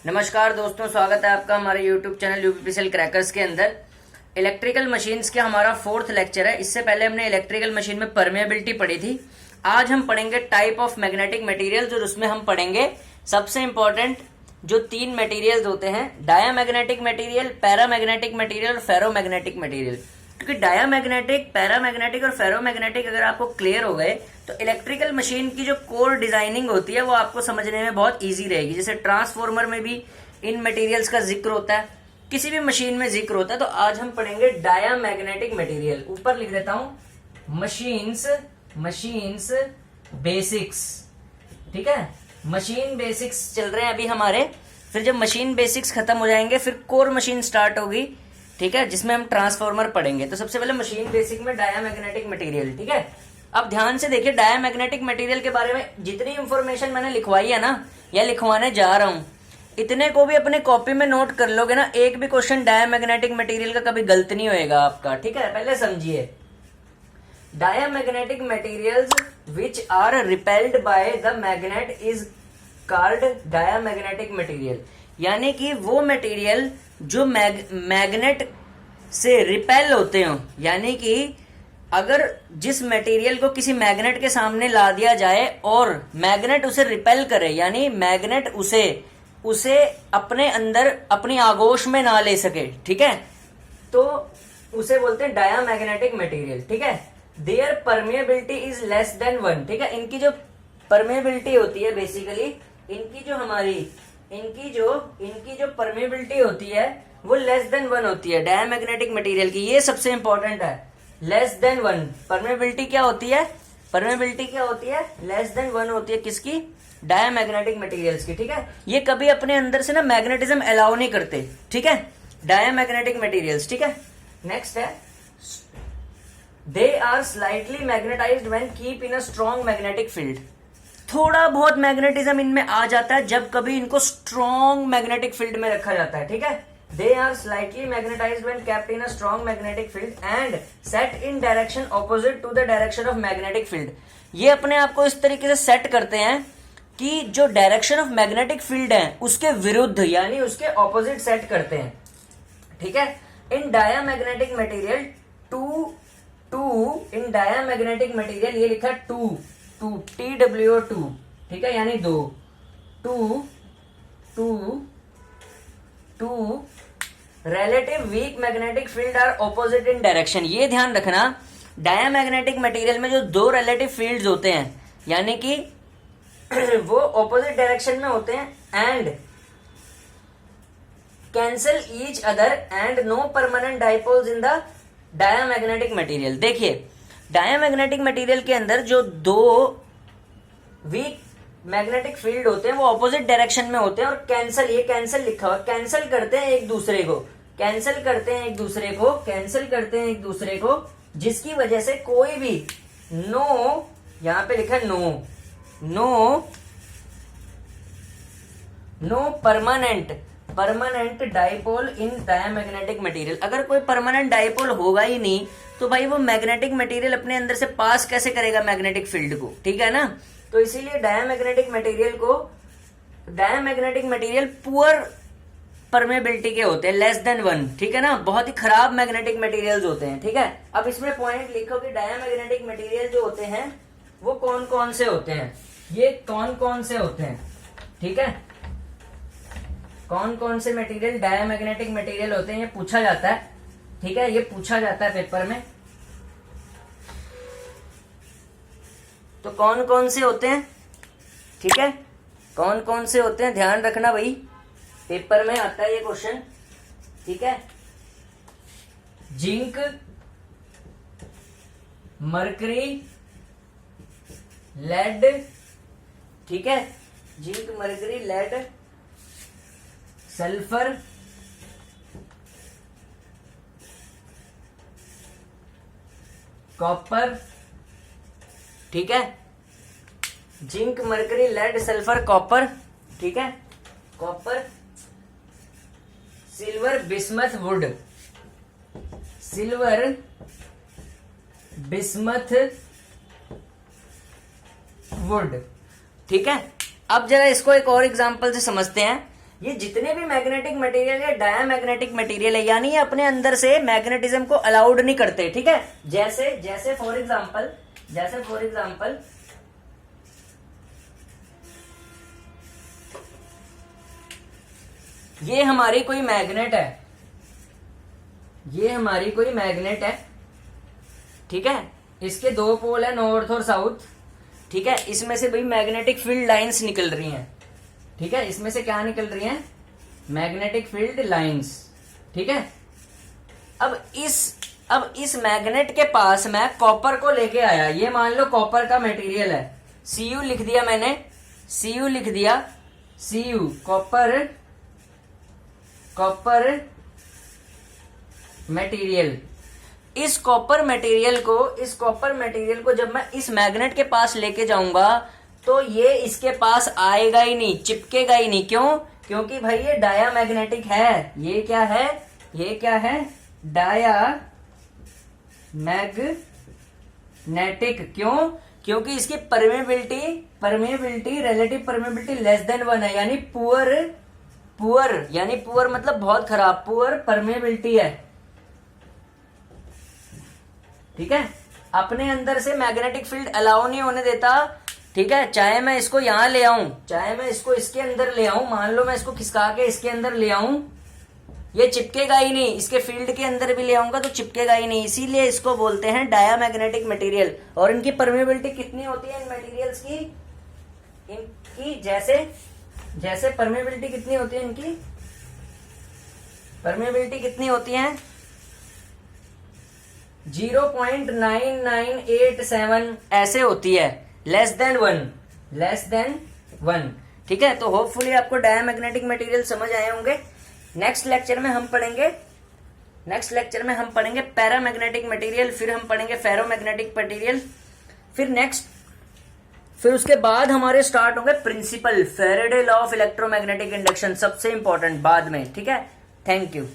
नमस्कार दोस्तों, स्वागत है आपका हमारे YouTube चैनल यूपीपीसीएल क्रैकर्स के अंदर। इलेक्ट्रिकल मशीन्स के हमारा 4th लेक्चर है। इससे पहले हमने इलेक्ट्रिकल मशीन में परमेबिलिटी पढ़ी थी। आज हम पढ़ेंगे टाइप ऑफ मैग्नेटिक मटेरियल्स और उसमें हम पढ़ेंगे सबसे इंपॉर्टेंट जो 3 मटेरियल्स होते हैं, डायामैग्नेटिक मटेरियल, पैरामैग्नेटिक मटेरियल और फेरोमैग्नेटिक मटेरियल। क्योंकि डायामैग्नेटिक, पैरामैग्नेटिक और फेरोमैग्नेटिक अगर आपको क्लियर हो गए तो इलेक्ट्रिकल मशीन की जो कोर डिजाइनिंग होती है वो आपको समझने में बहुत इजी रहेगी। जैसे ट्रांसफॉर्मर में भी इन मटेरियल्स का जिक्र होता है, किसी भी मशीन में जिक्र होता है। तो आज हम पढ़ेंगे डायामैग्नेटिक मटेरियल। ऊपर लिख देता हूं मशीन्स बेसिक्स। ठीक है, मशीन बेसिक्स चल रहे हैं अभी हमारे। फिर जब मशीन बेसिक्स खत्म हो जाएंगे फिर कोर मशीन स्टार्ट होगी, ठीक है, जिसमें हम ट्रांसफॉर्मर पढ़ेंगे। तो सबसे पहले मशीन बेसिक में डायामैग्नेटिक मटेरियल। ठीक है, अब ध्यान से देखिए, डायामैग्नेटिक मटेरियल के बारे में जितनी इंफॉर्मेशन मैंने लिखवाई है ना या लिखवाने जा रहा हूं, इतने को भी अपने कॉपी में नोट कर लोगे ना, एक भी क्वेश्चन डायामैग्नेटिक मटेरियल का कभी गलत नहीं होएगा आपका। ठीक है, पहले समझिए, diamagnetic materials which are repelled by the magnet is called diamagnetic material. यानी कि वो मटेरियल जो मैग्नेट से रिपेल होते हो, यानी कि अगर जिस मटेरियल को किसी मैग्नेट के सामने ला दिया जाए और मैग्नेट उसे रिपेल करे, यानी मैग्नेट उसे अपने अंदर अपनी आगोश में ना ले सके, ठीक है, तो उसे बोलते हैं डायामैग्नेटिक मटेरियल। ठीक है, their permeability is less than 1। ठीक है, इनकी जो परमेबिलिटी होती है, बेसिकली इनकी जो परमेबिलिटी होती है वो लेस देन 1 होती है डायामैग्नेटिक मटेरियल की। ये सबसे इंपॉर्टेंट है, लेस देन 1। परमेबिलिटी क्या होती है? लेस देन 1 होती है किसकी? डायामैग्नेटिक मटेरियल्स की। ठीक है, ये कभी अपने अंदर से ना मैग्नेटिज्म अलाउ नहीं करते। ठीक है, डायामैग्नेटिक मटेरियल्स। ठीक है, नेक्स्ट है, they are slightly magnetized when keep in a strong magnetic field. थोड़ा बहुत मैग्नेटिज्म इनमें आ जाता है जब कभी इनको स्ट्रॉन्ग मैग्नेटिक फील्ड में रखा जाता है। ठीक है, they are slightly magnetized when kept in a strong magnetic field and set in direction opposite to the direction of magnetic field। ये अपने आप को इस तरीके से सेट करते हैं कि जो डायरेक्शन ऑफ मैग्नेटिक फील्ड है उसके विरुद्ध, यानी उसके ऑपोजिट सेट करते हैं। ठीक है, इन डायामैग्नेटिक मटेरियल इन डायामैग्नेटिक मटेरियल ये लिखा है टू TWO2। ठीक है, यानी 2 relative weak magnetic field are opposite in direction. ये ध्यान रखना, डायामैग्नेटिक मटेरियल में जो 2 रिलेटिव फील्ड्स होते हैं, यानी कि वो ऑपोजिट डायरेक्शन में होते हैं, and cancel each other and no permanent dipoles in the diamagnetic material. देखिए, डायामैग्नेटिक मटेरियल के अंदर जो 2 वीक मैग्नेटिक फील्ड होते हैं वो ऑपोजिट डायरेक्शन में होते हैं और कैंसल लिखा हुआ, कैंसल करते हैं एक दूसरे को, जिसकी वजह से कोई भी यहां पे लिखा है no permanent dipole in diamagnetic material. अगर कोई परमानेंट डाइपोल होगा ही नहीं तो भाई वो मैग्नेटिक मटेरियल अपने अंदर से पास कैसे करेगा मैग्नेटिक फील्ड को? ठीक है ना, तो इसीलिए डायामैग्नेटिक मटेरियल पुअर परमेबिलिटी के होते हैं, लेस देन 1। ठीक है ना, बहुत ही खराब मैग्नेटिक मटेरियल्स होते हैं। ठीक है, अब इसमें पॉइंट लिखो कि डायामैग्नेटिक मटेरियल जो होते हैं वो कौन कौन से होते हैं, ये कौन से होते हैं। ठीक है, कौन से मटेरियल डायामैग्नेटिक मटेरियल होते हैं, ये पूछा जाता है। ठीक है, ये पूछा जाता है पेपर में। तो कौन से होते हैं? ठीक है, कौन से होते हैं, ध्यान रखना भाई, पेपर में आता है ये क्वेश्चन। ठीक है, जिंक, मरकरी, लेड। ठीक है, zinc, mercury, lead, sulphur, copper. ठीक है, zinc, mercury, lead, sulphur, copper. ठीक है, कॉपर, सिल्वर, बिस्मथ, वुड। ठीक है, अब जरा इसको एक और एग्जांपल से समझते हैं। ये जितने भी मैग्नेटिक मटेरियल है डायामैग्नेटिक मटेरियल है, यानी ये अपने अंदर से मैग्नेटिज्म को अलाउड नहीं करते, ठीक है। जैसे जैसे फॉर एग्जांपल ये हमारी कोई मैग्नेट है, ये हमारी कोई मैग्नेट है, ठीक है। इसके दो पोल है, नॉर्थ और साउथ, ठीक है। इसमें से भाई मैग्नेटिक फील्ड लाइंस निकल रही हैं, ठीक है। इसमें से क्या निकल रही हैं? मैग्नेटिक फील्ड लाइंस, ठीक है। अब इस मैग्नेट के पास मैं कॉपर को लेके आया, ये मान लो कॉपर का मटेरियल है, Cu लिख दिया मैंने, Cu लिख दिया, Cu कॉपर मटेरियल। इस कॉपर मटेरियल को जब मैं इस मैग्नेट के पास लेके जाऊंगा तो ये इसके पास आएगा ही नहीं, चिपकेगा ही नहीं। क्यों? क्योंकि भाई ये डायामैग्नेटिक है। ये क्या है? ये क्या है? डायामैग्नेटिक। क्यों? क्योंकि इसकी permeability relative permeability less than 1 है, यानी पुअर मतलब बहुत खराब, पुअर परमेबिलिटी है, ठीक है। अपने अंदर से मैग्नेटिक फील्ड अलाउ नहीं होने देता, ठीक है। चाहे मैं इसको यहां ले आऊं, चाहे मैं इसको इसके अंदर ले आऊं, मान लो मैं इसको खिसका के इसके अंदर ले आऊं, ये चिपकेगा ही नहीं। इसके फील्ड के अंदर भी ले आऊंगा तो चिपकेगा ही नहीं, इसीलिए इसको बोलते हैं डायामैग्नेटिक मटेरियल। और इनकी परमेबिलिटी कितनी होती है इन मटेरियल्स की? इनकी जैसे परमेबिलिटी कितनी होती है? इनकी परमेबिलिटी कितनी होती है? 0.9987 ऐसे होती है, लेस देन वन, ठीक है। तो होपफुली आपको डायामैग्नेटिक मटेरियल समझ आए होंगे। नेक्स्ट लेक्चर में हम पढ़ेंगे पैरामैग्नेटिक मटेरियल, फिर हम पढ़ेंगे फेरोमैग्नेटिक मटेरियल, फिर उसके बाद हमारे स्टार्ट होंगे principle, Faraday law of electromagnetic induction, सबसे इंपॉर्टेंट बाद में, ठीक है। Thank you.